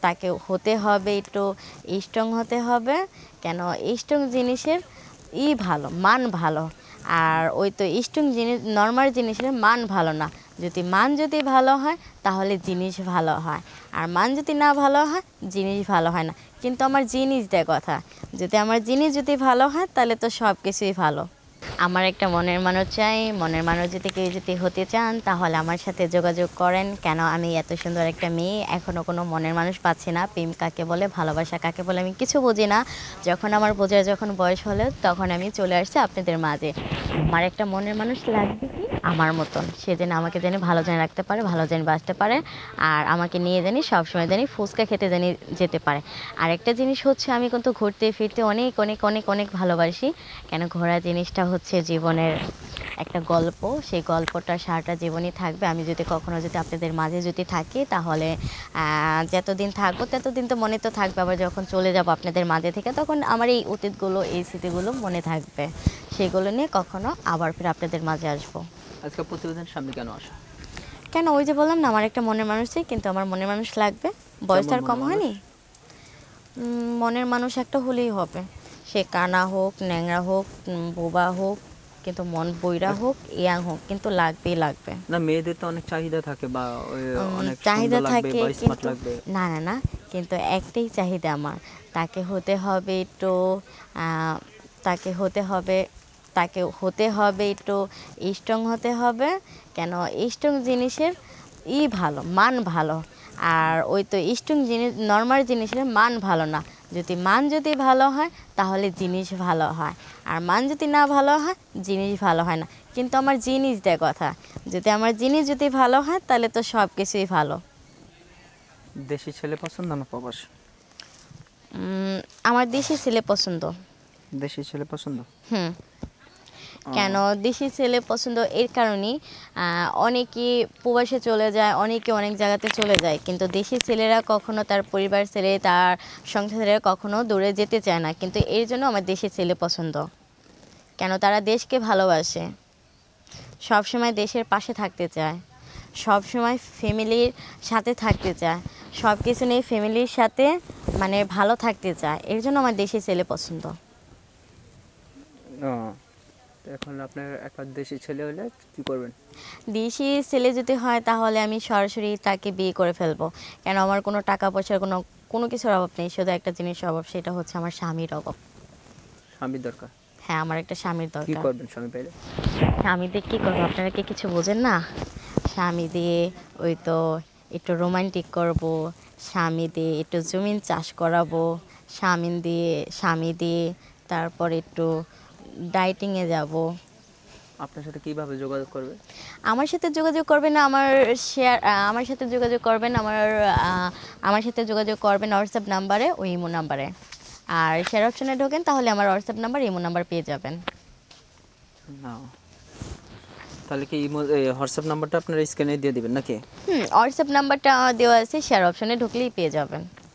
তাকে হতে হবে একটু স্ট্রং হতে হবে। কেন স্ট্রং জিনিসের ভালো, মান ভালো। আর ওই তো স্ট্রং জিনিস নর্মাল জিনিসের মান ভালো না। যদি ভালো হয় তাহলে জিনিস ভালো হয়, আর মান যদি না ভালো হয় জিনিস ভালো হয় না। কিন্তু আমার জিনিস দেয় কথা, আমার জিনিস যদি ভালো হয় তাহলে তো সব কিছুই ভালো। আমার একটা মনের মানুষ চাই। মনের মানুষ কেউ হতে চান তাহলে আমার সাথে যোগাযোগ করেন। কেন আমি এত সুন্দর একটা মেয়ে, এখনও কোনো মনের মানুষ পাচ্ছি না। প্রেম কাকে বলে, ভালোবাসা কাকে বলে আমি কিছু বুঝি না। আমার বোঝার বয়স হলো তখন আমি চলে আসছি আপনাদের মাঝে। আমার একটা মনের মানুষ লাগবে কি আমার মতন, সে যেন আমাকে ভালো রাখতে পারে, ভালো বাঁচতে পারে, আর আমাকে নিয়ে সবসময় ফুচকা খেতে যেতে পারে। আর একটা জিনিস হচ্ছে, আমি কিন্তু ঘুরতে ফিরতে অনেক অনেক অনেক অনেক ভালোবাসি। কেন ঘোরা জিনিসটা হচ্ছে জীবনের একটা গল্প, সেই গল্পটা সারাটা জীবনই থাকবে। আমি কখনো আপনাদের মাঝে থাকি তাহলে যতদিন থাকবো ততদিন তো মনে তো থাকবে। আবার যখন চলে যাব আপনাদের মাঝে থেকে, তখন আমার এই অতীতগুলো, এই স্মৃতিগুলো মনে থাকবে। সেগুলো নিয়ে কখনো আবার ফির আপনাদের মাঝে আসবো। আজকে প্রতিবেদন সামনে কেন আসা? কেন ওই যে বললাম না, আমার একটা মনের মানুষ চাই, কিন্তু আমার মনের মানুষ লাগবে। বয়স আর কম হয়নি। মনের মানুষ একটা হলেই হবে, সে কানা হোক, ন্যাংরা হোক, বোবা হোক, কিন্তু মন বইরা হোক, ইয়াং হোক, কিন্তু লাগবেই লাগবে। না, মেয়েদের তো অনেক চাহিদা থাকে, বা অনেক চাহিদা সুন্দর লাগবে থাকে, বা স্মার্ট লাগবে। না না না, কিন্তু একটাই চাহিদা আমার, তাকে হতে হবে একটু তাকে হতে হবে তাকে হতে হবে একটু স্ট্রং হতে হবে। কেন স্ট্রং জিনিসের ভালো, মান ভালো। আর ওই তো স্ট্রং জিনিস নর্মাল জিনিসের মান ভালো না। মান যদি ভালো হয় তাহলে জিনিস ভালো হয়, আর মান যদি না ভালো হয় জিনিস ভালো হয় না। কিন্তু আমার জিনিস দেয় কথা, আমার জিনিস ভালো হয় তাহলে তো সব কিছুই ভালো। দেশি ছেলে পছন্দ না প্রবাসী? আমার দেশি ছেলে পছন্দ। দেশি ছেলে পছন্দ? কেন দেশি ছেলে পছন্দ এর কারণেই, অনেকে প্রবাসে চলে যায়, অনেকে অনেক জায়গাতে চলে যায়, কিন্তু দেশি ছেলেরা কখনো তার পরিবার ছেড়ে, তার সংসারে কখনো দূরে যেতে চায় না। কিন্তু এর জন্য আমার দেশি ছেলে পছন্দ। কেন তারা দেশকে ভালোবাসে, সবসময় দেশের পাশে থাকতে চায়, সবসময় ফ্যামিলির সাথে থাকতে চায়, সব কিছু নিয়ে ফ্যামিলির সাথে মানে ভালো থাকতে চায়। এর জন্য আমার দেশি ছেলে পছন্দ। এখন আপনার একটা দেশি ছেলে হলে কি করবেন? দেশি ছেলে যদি হয় তাহলে আমি সরাসরি তাকে বিয়ে করে ফেলবো। কেন আমার কোনো টাকা পয়সার কোনো কিছুর অভাব নেই, শুধু একটা জিনিসের অভাব, সেটা হচ্ছে আমার স্বামীর অভাব। স্বামীর দরকার? হ্যাঁ, আমার একটা স্বামীর দরকার। কি করবেন স্বামী পেলে? স্বামী দিয়ে কী করবো, আপনারা কি কিছু বোঝেন না? স্বামী দিয়ে ওই তো একটু রোমান্টিক করব, স্বামী দিয়ে একটু জমিন চাষ করাবো, স্বামী দিয়ে তারপর একটু ডাইটিংয়ে যাব। আপনার সাথে কিভাবে যোগাযোগ করবে? আমার সাথে যোগাযোগ করবেন আমার সাথে যোগাযোগ করবেন আমার সাথে যোগাযোগ করবেন হোয়াটসঅ্যাপ নাম্বারে, ওই ইমো নাম্বারে। আর শেয়ার অপশনে ঢোকেন তাহলে আমার হোয়াটসঅ্যাপ নাম্বার, ইমো নাম্বার পেয়ে যাবেন। না, তাহলে কি হোয়াটসঅ্যাপ নাম্বারটা আপনার স্ক্রিনে দিয়ে দিবেন নাকি? হোয়াটসঅ্যাপ নাম্বারটা দেওয়া আছে, শেয়ার অপশনে ঢুকলেই পেয়ে যাবেন।